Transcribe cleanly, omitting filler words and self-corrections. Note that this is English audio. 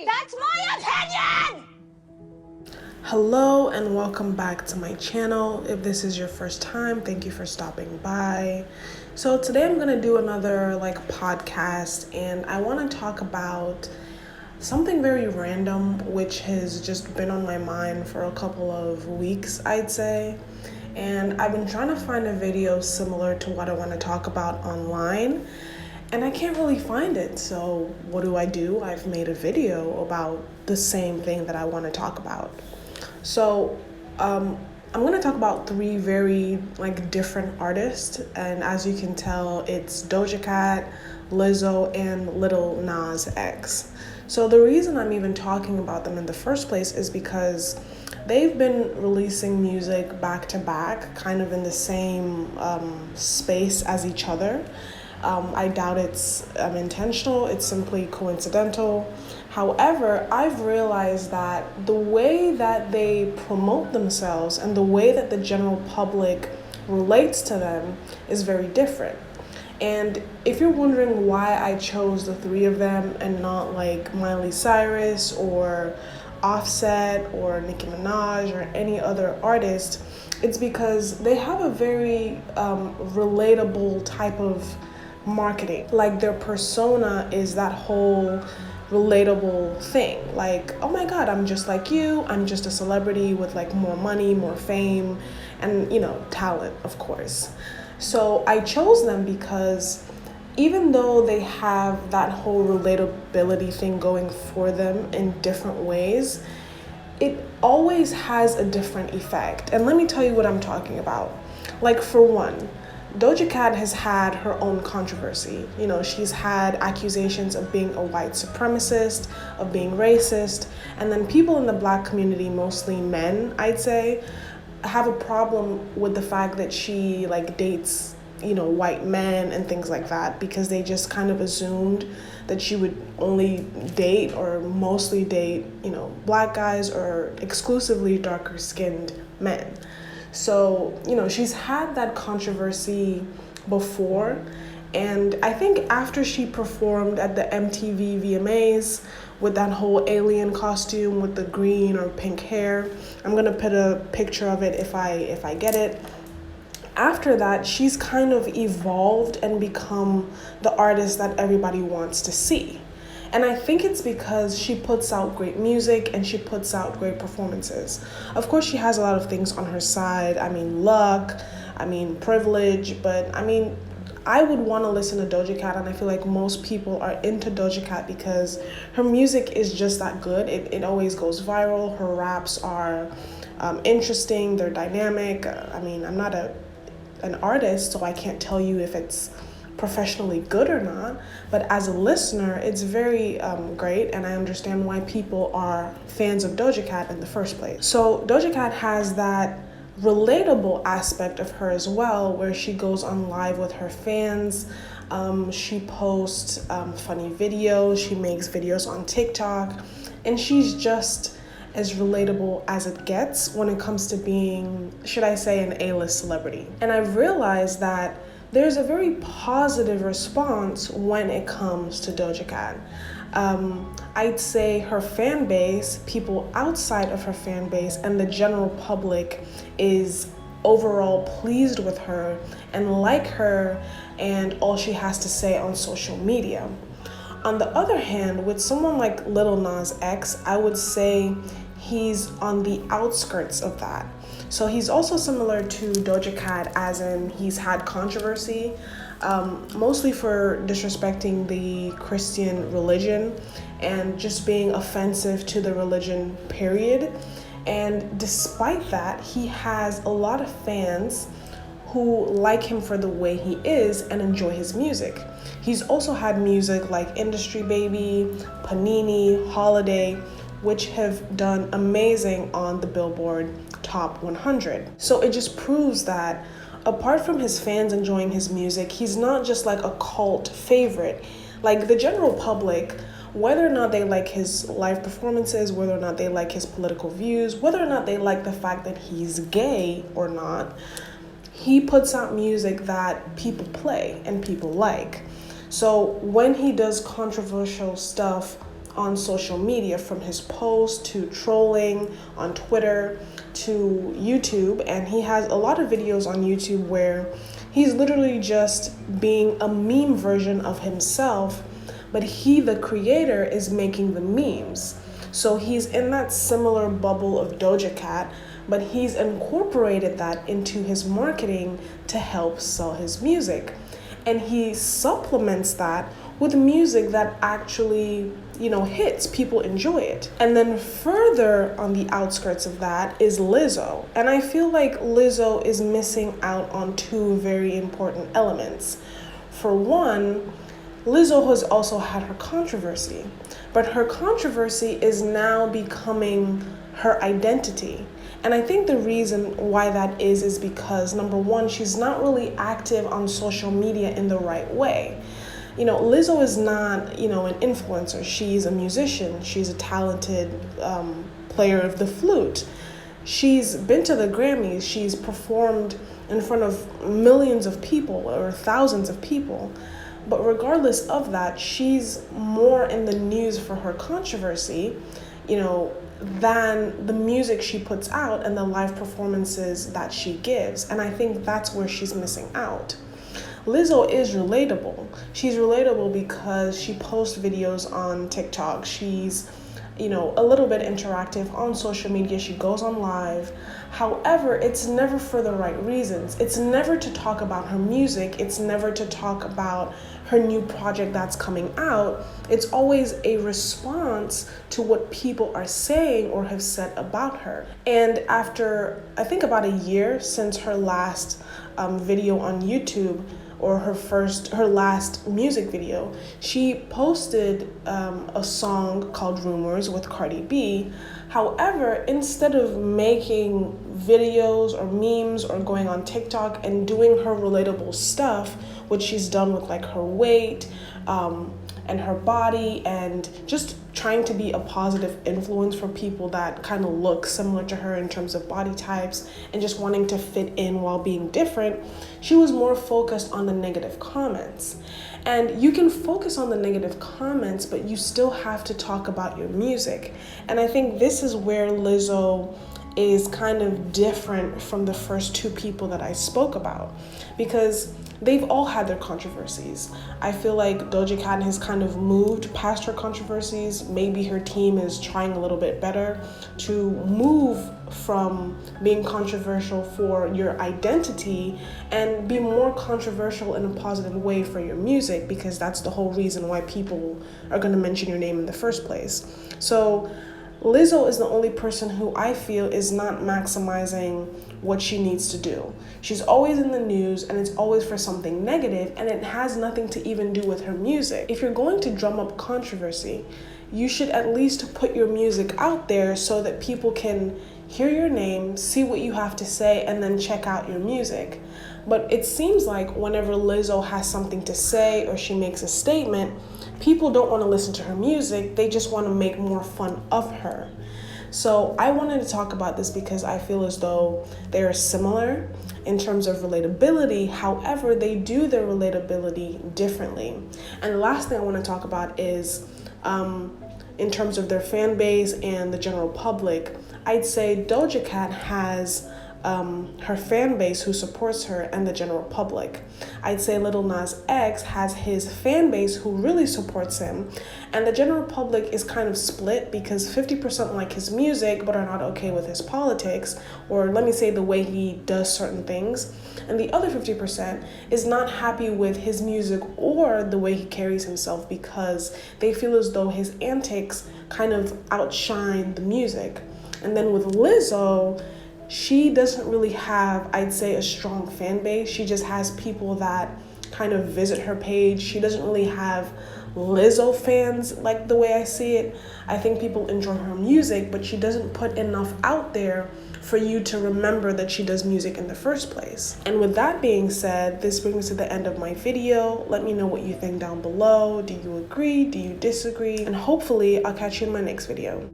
That's my opinion! Hello and welcome back to my channel. If this is your first time, thank you for stopping by. So today I'm gonna do another podcast, and I want to talk about something very random which has just been on my mind for a couple of weeks, I'd say. And I've been trying to find a video similar to what I want to talk about online, and I can't really find it. So what do? I've made a video about the same thing that I want to talk about. So I'm going to talk about three very different artists, and as you can tell, it's Doja Cat, Lizzo, and Lil Nas X. So the reason I'm even talking about them in the first place is because they've been releasing music back to back, kind of in the same space as each other. I doubt it's intentional, it's simply coincidental. However, I've realized that the way that they promote themselves and the way that the general public relates to them is very different. And if you're wondering why I chose the three of them and not Miley Cyrus or Offset or Nicki Minaj or any other artist, it's because they have a very relatable type of marketing. Their persona is that whole relatable thing. Oh my God, I'm just like you. I'm just a celebrity with more money, more fame, and talent, of course. So I chose them because even though they have that whole relatability thing going for them in different ways, it always has a different effect. And let me tell you what I'm talking about. For one, Doja Cat has had her own controversy. She's had accusations of being a white supremacist, of being racist, and then people in the Black community, mostly men, I'd say, have a problem with the fact that she dates white men and things like that, because they just kind of assumed that she would only date or mostly date Black guys or exclusively darker skinned men. So she's had that controversy before, and I think after she performed at the MTV VMAs with that whole alien costume with the green or pink hair, I'm gonna put a picture of it if I get it. After that, she's kind of evolved and become the artist that everybody wants to see. And I think it's because she puts out great music and she puts out great performances. Of course, she has a lot of things on her side. Luck, privilege, but I would want to listen to Doja Cat, and I feel like most people are into Doja Cat because her music is just that good. It always goes viral. Her raps are interesting. They're dynamic. I'm not an artist, so I can't tell you if it's professionally good or not, but as a listener, it's very great, and I understand why people are fans of Doja Cat in the first place. So Doja Cat has that relatable aspect of her as well, where she goes on live with her fans. She posts funny videos, she makes videos on TikTok, and she's just as relatable as it gets when it comes to being, should I say, an A-list celebrity. And I've realized that there's a very positive response when it comes to Doja Cat. I'd say her fan base, people outside of her fan base, and the general public is overall pleased with her and like her and all she has to say on social media. On the other hand, with someone like Lil Nas X, I would say he's on the outskirts of that. So he's also similar to Doja Cat, as in he's had controversy, mostly for disrespecting the Christian religion and just being offensive to the religion, period. And despite that, he has a lot of fans who like him for the way he is and enjoy his music. He's also had music like Industry Baby, Panini, Holiday, which have done amazing on the Billboard Top 100. So it just proves that apart from his fans enjoying his music, he's not just a cult favorite. The general public, whether or not they like his live performances, whether or not they like his political views, whether or not they like the fact that he's gay or not, he puts out music that people play and people like. So when he does controversial stuff on social media, from his posts to trolling on Twitter to YouTube. And he has a lot of videos on YouTube where he's literally just being a meme version of himself, but he, the creator, is making the memes. So he's in that similar bubble of Doja Cat, but he's incorporated that into his marketing to help sell his music. And he supplements that with music that actually, hits, people enjoy it. And then further on the outskirts of that is Lizzo. And I feel like Lizzo is missing out on two very important elements. For one, Lizzo has also had her controversy, but her controversy is now becoming her identity. And I think the reason why that is because, number one, she's not really active on social media in the right way. Lizzo is not, an influencer. She's a musician. She's a talented player of the flute. She's been to the Grammys. She's performed in front of millions of people or thousands of people. But regardless of that, she's more in the news for her controversy, than the music she puts out and the live performances that she gives. And I think that's where she's missing out. Lizzo is relatable. She's relatable because she posts videos on TikTok. She's, a little bit interactive on social media. She goes on live. However, it's never for the right reasons. It's never to talk about her music. It's never to talk about her new project that's coming out. It's always a response to what people are saying or have said about her. And after, I think, about a year since her last video on YouTube, or her last music video, she posted a song called Rumors with Cardi B. However, instead of making videos or memes or going on TikTok and doing her relatable stuff, which she's done with like her weight and her body, and just trying to be a positive influence for people that kind of look similar to her in terms of body types and just wanting to fit in while being different, she was more focused on the negative comments. And you can focus on the negative comments, but you still have to talk about your music. And I think this is where Lizzo is kind of different from the first two people that I spoke about, because they've all had their controversies. I feel like Doja Cat has kind of moved past her controversies. Maybe her team is trying a little bit better to move from being controversial for your identity and be more controversial in a positive way for your music, because that's the whole reason why people are going to mention your name in the first place. So Lizzo is the only person who I feel is not maximizing what she needs to do. She's always in the news, and it's always for something negative, and it has nothing to even do with her music. If you're going to drum up controversy, you should at least put your music out there so that people can hear your name, see what you have to say, and then check out your music. But it seems like whenever Lizzo has something to say or she makes a statement, people don't want to listen to her music. They just want to make more fun of her. So I wanted to talk about this because I feel as though they are similar in terms of relatability. However, they do their relatability differently. And the last thing I want to talk about is in terms of their fan base and the general public. I'd say Doja Cat has her fan base who supports her and the general public. I'd say Lil Nas X has his fan base who really supports him, and the general public is kind of split because 50% like his music but are not okay with his politics, or let me say the way he does certain things, and the other 50% is not happy with his music or the way he carries himself because they feel as though his antics kind of outshine the music. And then with Lizzo, she doesn't really have, I'd say, a strong fan base. She just has people that kind of visit her page. She doesn't really have Lizzo fans like the way I see it. I think people enjoy her music, but she doesn't put enough out there for you to remember that she does music in the first place. And with that being said, this brings me to the end of my video. Let me know what you think down below. Do you agree? Do you disagree? And hopefully I'll catch you in my next video.